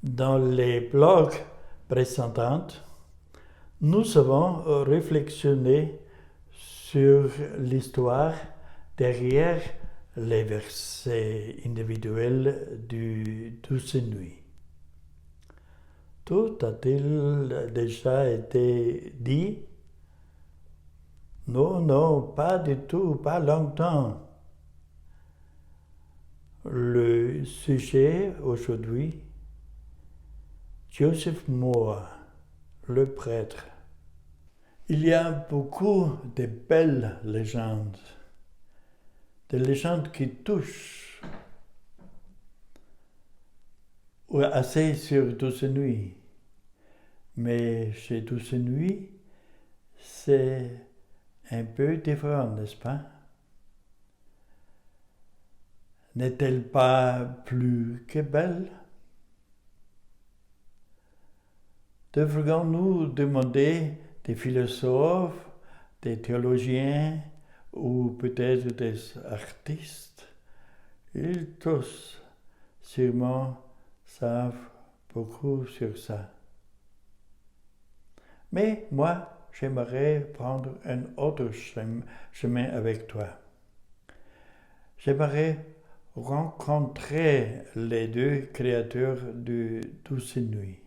Dans les blogs précédents, nous avons réflexionné sur l'histoire derrière les versets individuels du Douce Nuit. Tout a-t-il déjà été dit? Non, pas du tout, pas longtemps. Le sujet aujourd'hui, Joseph Moore, le prêtre. Il y a beaucoup de belles légendes, des légendes qui touchent assez sur Douce Nuit. Mais chez Douce Nuit, c'est un peu différent, n'est-ce pas? N'est-elle pas plus que belle? Devrions-nous demander des philosophes, des théologiens ou peut-être des artistes? Ils tous sûrement savent beaucoup sur ça. Mais moi, j'aimerais prendre un autre chemin avec toi. J'aimerais rencontrer les deux créateurs de Douce Nuit,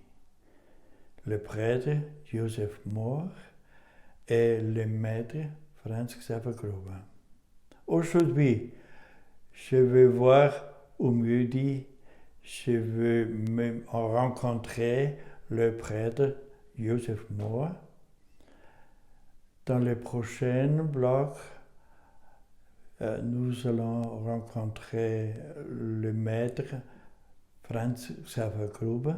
le prêtre Joseph Moore et le maître Franz Xaver Gruber. Aujourd'hui, je veux voir, ou mieux dit, je veux me rencontrer le prêtre Joseph Moore. Dans les prochains blogs, nous allons rencontrer le maître Franz Xaver Gruber.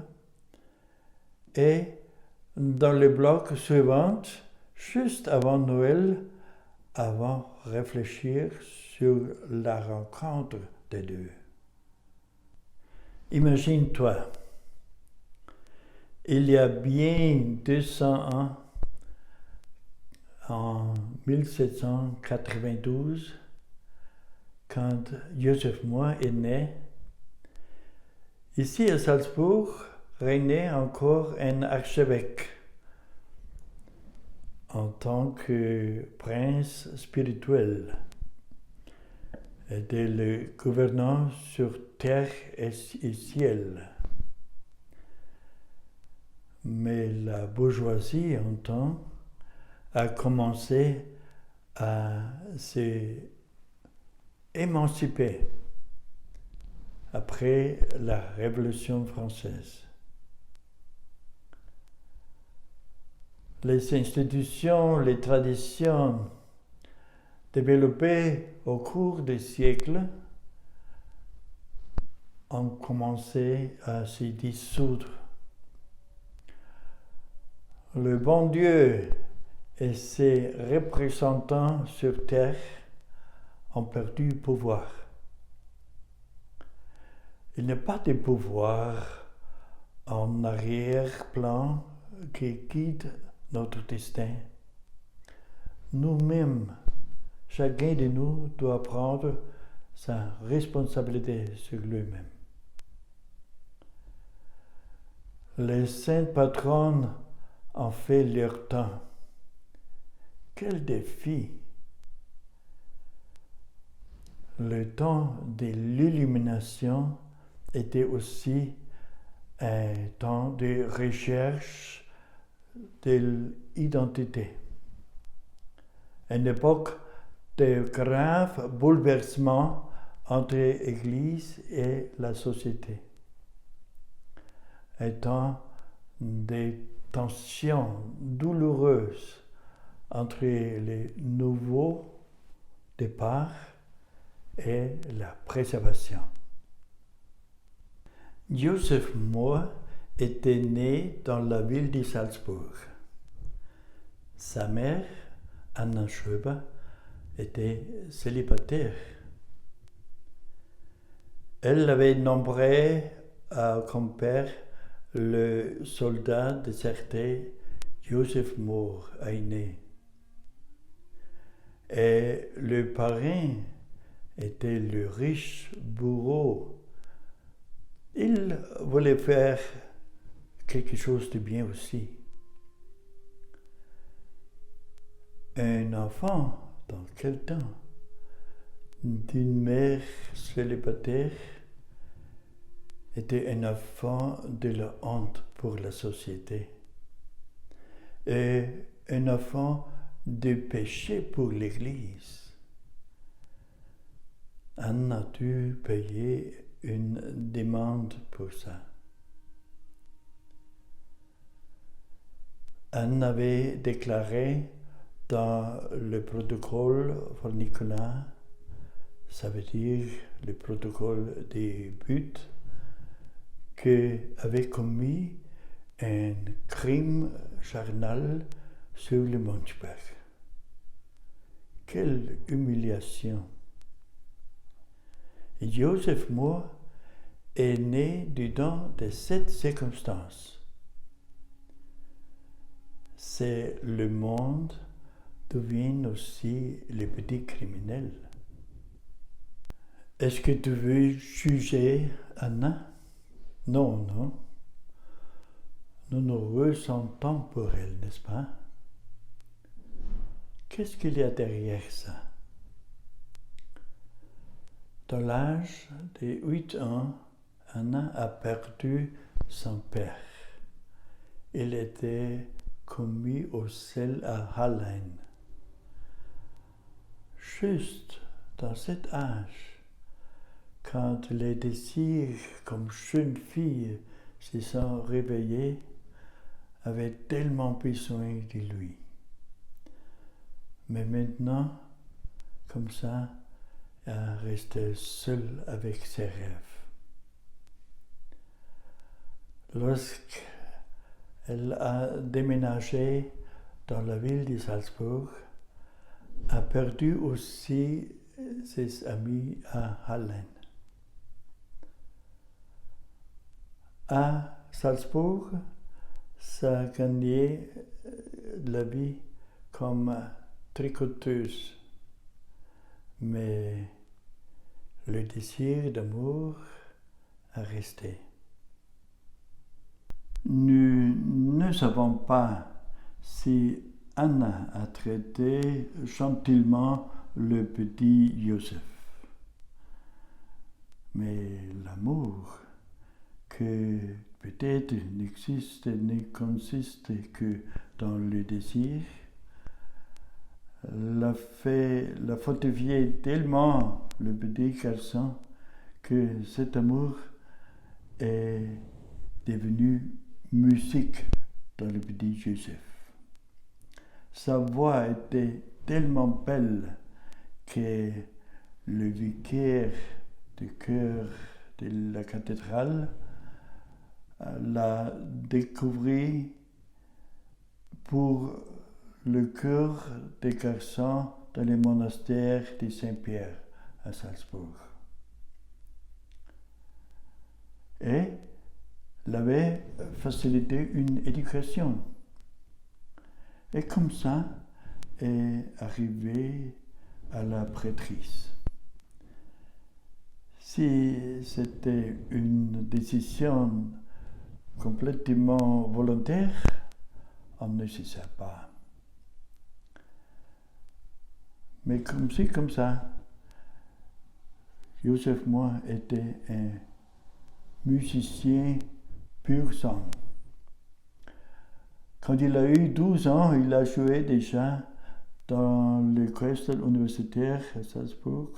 Et dans le bloc suivant, juste avant Noël, avant de réfléchir sur la rencontre des deux. Imagine-toi, il y a bien 200 ans, en 1792, quand Joseph Moore est né, ici à Salzbourg régnait encore un archevêque en tant que prince spirituel. Était le gouvernant sur terre et ciel. Mais la bourgeoisie, en temps, a commencé à s'émanciper après la Révolution française. Les institutions, les traditions développées au cours des siècles ont commencé à se dissoudre. Le bon Dieu et ses représentants sur terre ont perdu pouvoir. Il n'y a pas de pouvoir en arrière-plan qui guide notre destin. Nous-mêmes, chacun de nous doit prendre sa responsabilité sur lui-même. Les saintes patronnes ont fait leur temps. Quel défi! Le temps de l'illumination était aussi un temps de recherche de l'identité. Une époque de graves bouleversements entre l'Église et la société. Un temps de tensions douloureuses entre les nouveaux départs et la préservation. Joseph Moore était né dans la ville de Salzbourg. Sa mère, Anna Schöber, était célibataire. Elle avait nombré comme père le soldat déserté Joseph Moore aîné. Et le parrain était le riche bourreau Il voulait faire quelque chose de bien aussi. Un enfant, dans quel temps, d'une mère célibataire, était un enfant de la honte pour la société et un enfant de péché pour l'Église. Anne a dû payer une demande pour ça. Anne avait déclaré dans le protocole pour Nicolas, ça veut dire le protocole des buts, qu'elle avait commis un crime charnel sur le Munchberg. Quelle humiliation! Et Joseph Mohr est né dedans de cette circonstance. C'est le monde d'où viennent aussi les petits criminels. Est-ce que tu veux juger Anna? Non, non. Nous nous ressentons pour elle, n'est-ce pas? Qu'est-ce qu'il y a derrière ça? Dans l'âge de 8 ans, Anna a perdu son père. Il était commis au sel à Hallein. Juste dans cet âge, quand les désirs comme jeune fille se sont réveillés, avait tellement besoin de lui. Mais maintenant, comme ça, elle restait seule avec ses rêves. Lorsqu'elle a déménagé dans la ville de Salzbourg, a perdu aussi ses amis à Hallein. À Salzbourg, ça a gagné la vie comme tricoteuse, mais le désir d'amour a resté. Nous ne savons pas si Anna a traité gentiment le petit Joseph. Mais l'amour, que peut-être ne consiste que dans le désir, l'a fortifié tellement le petit garçon que cet amour est devenu musique dans le petit Joseph. Sa voix était tellement belle que le vicaire du chœur de la cathédrale l'a découvert pour le chœur des garçons dans le monastère de Saint-Pierre à Salzbourg. Et il avait facilité une éducation. Et comme ça est arrivé à la prêtrise. Si c'était une décision complètement volontaire, on ne sait pas. Mais comme ça, Joseph Mohr était un musicien pur sang. Quand il a eu 12 ans, il a joué déjà dans l'orchestre universitaire à Salzbourg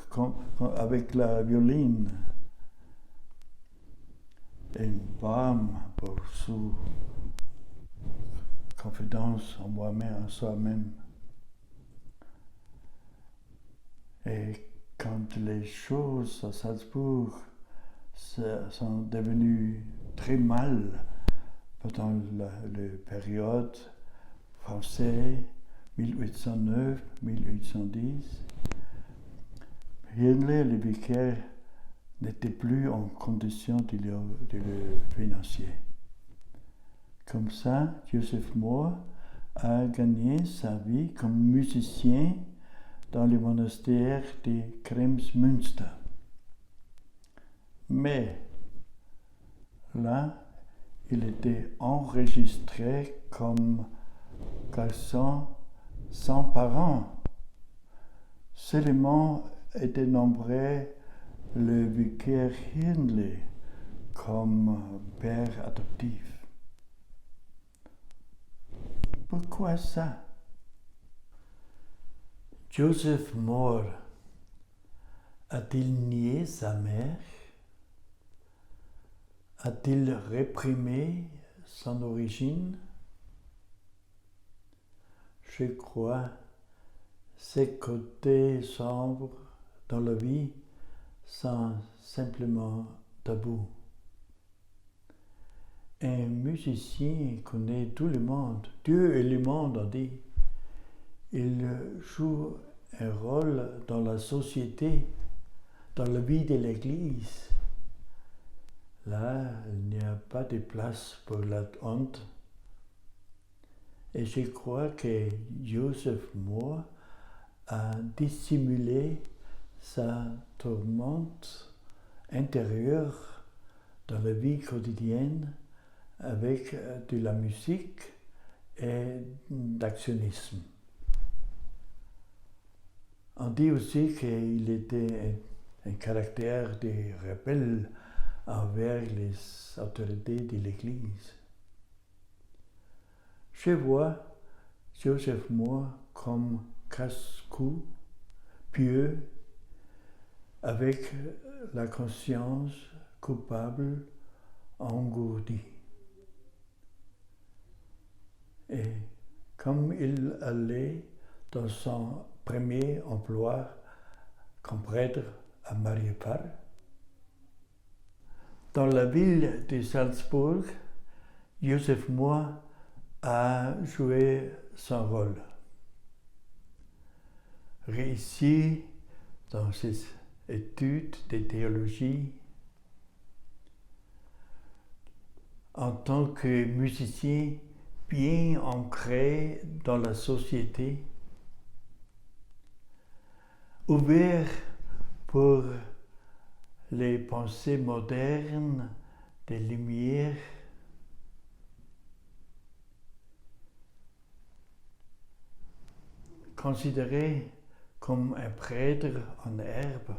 avec la violine. Une femme pour sous confidence en moi-même, en soi-même. Et quand les choses à Salzbourg sont devenues très mal pendant la période française 1809-1810, Himmler, le vicaire, n'était plus en condition de le financer. Comme ça, Joseph Mohr a gagné sa vie comme musicien dans le monastère de Kremsmünster. Mais là, il était enregistré comme garçon sans parents. Seulement était nombré le vicaire Hindley comme père adoptif. Pourquoi ça? Joseph Moore a-t-il nié sa mère? A-t-il réprimé son origine? Je crois ces côtés sombres dans la vie sont simplement tabous. Un musicien connaît tout le monde, Dieu et le monde ont dit. Il joue un rôle dans la société, dans la vie de l'Église. Là, il n'y a pas de place pour la honte. Et je crois que Joseph Moore a dissimulé sa tourmente intérieure dans la vie quotidienne avec de la musique et d'actionnisme. On dit aussi qu'il était un caractère de rebelle envers les autorités de l'Église. Je vois Joseph Moore comme casse-cou, pieux, avec la conscience coupable engourdie. Et comme il allait dans son premier emploi comme prêtre à Mariupol, dans la ville de Salzbourg, Joseph Moore a joué son rôle. Réussi dans ses études de théologie, en tant que musicien bien ancré dans la société, ouvert pour les pensées modernes des Lumières, considéré comme un prêtre en herbe.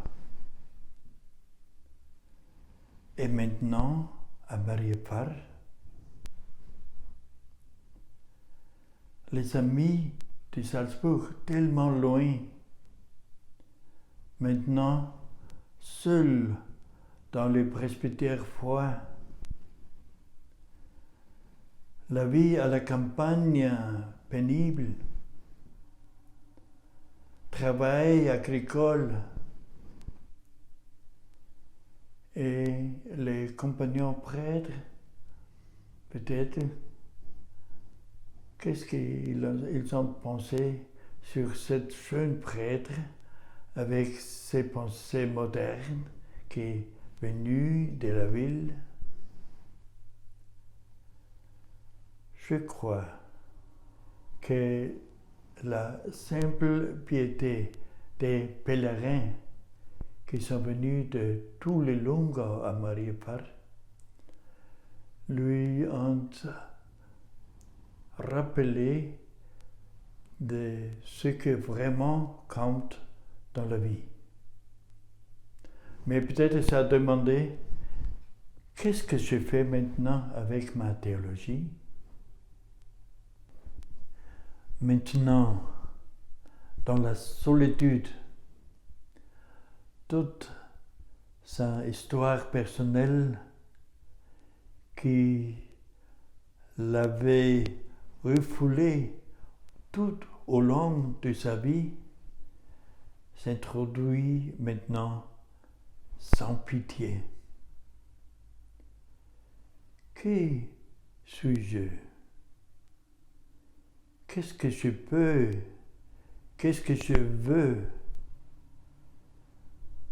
Et maintenant, à Mariupol, les amis de Salzbourg, tellement loin, maintenant seuls dans le presbytère froid. La vie à la campagne pénible, travail agricole et les compagnons prêtres, peut-être, qu'est-ce qu'ils ont pensé sur cette jeune prêtre avec ses pensées modernes qui est venue de la ville? Je crois que la simple piété des pèlerins qui sont venus de tous les longs à Mariupol lui ont rappelé de ce que vraiment compte dans la vie. Mais peut-être ça a demandé, qu'est-ce que je fais maintenant avec ma théologie? Maintenant, dans la solitude, toute sa histoire personnelle qui l'avait refoulé tout au long de sa vie s'introduit maintenant sans pitié. Qui suis-je? Qu'est-ce que je peux? Qu'est-ce que je veux?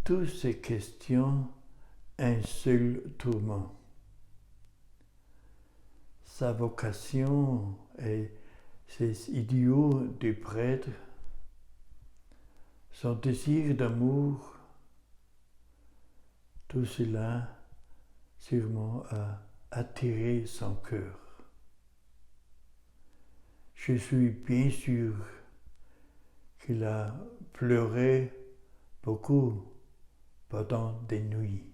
Toutes ces questions, un seul tourment. Sa vocation et ses idéaux de prêtre, son désir d'amour, tout cela sûrement a attiré son cœur. Je suis bien sûr qu'il a pleuré beaucoup pendant des nuits.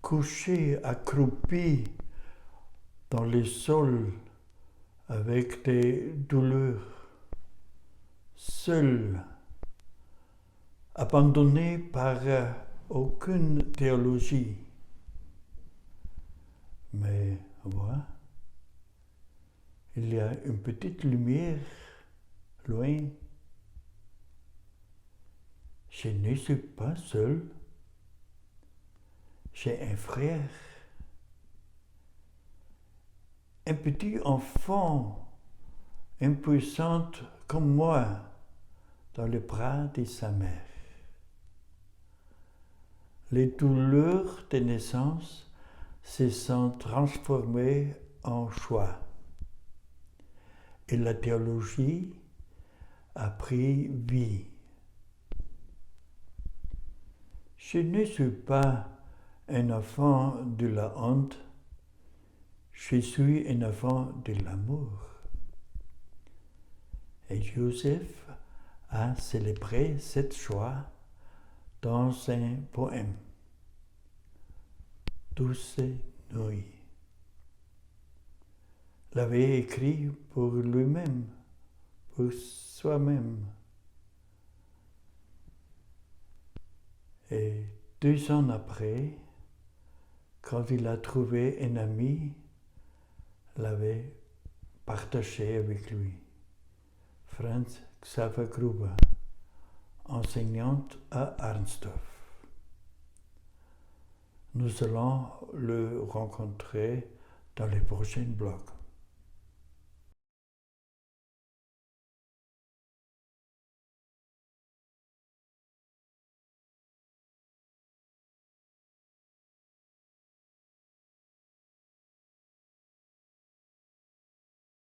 Couché, accroupi dans le sol avec des douleurs, seul, abandonné par aucune théologie. Mais voilà, il y a une petite lumière loin. Je ne suis pas seul. J'ai un frère, un petit enfant impuissant comme moi dans les bras de sa mère. Les douleurs de naissance se sont transformées en joie et la théologie a pris vie. Je ne suis pas un enfant de la honte, je suis un enfant de l'amour. Et Joseph a célébré cette joie dans un poème, Douce nuit. L'avait écrit pour lui-même, pour soi-même. Et 2 ans après, quand il a trouvé un ami, l'avait partagé avec lui. Franz Xaver Gruber, enseignante à Arnstorf. Nous allons le rencontrer dans les prochains blogs.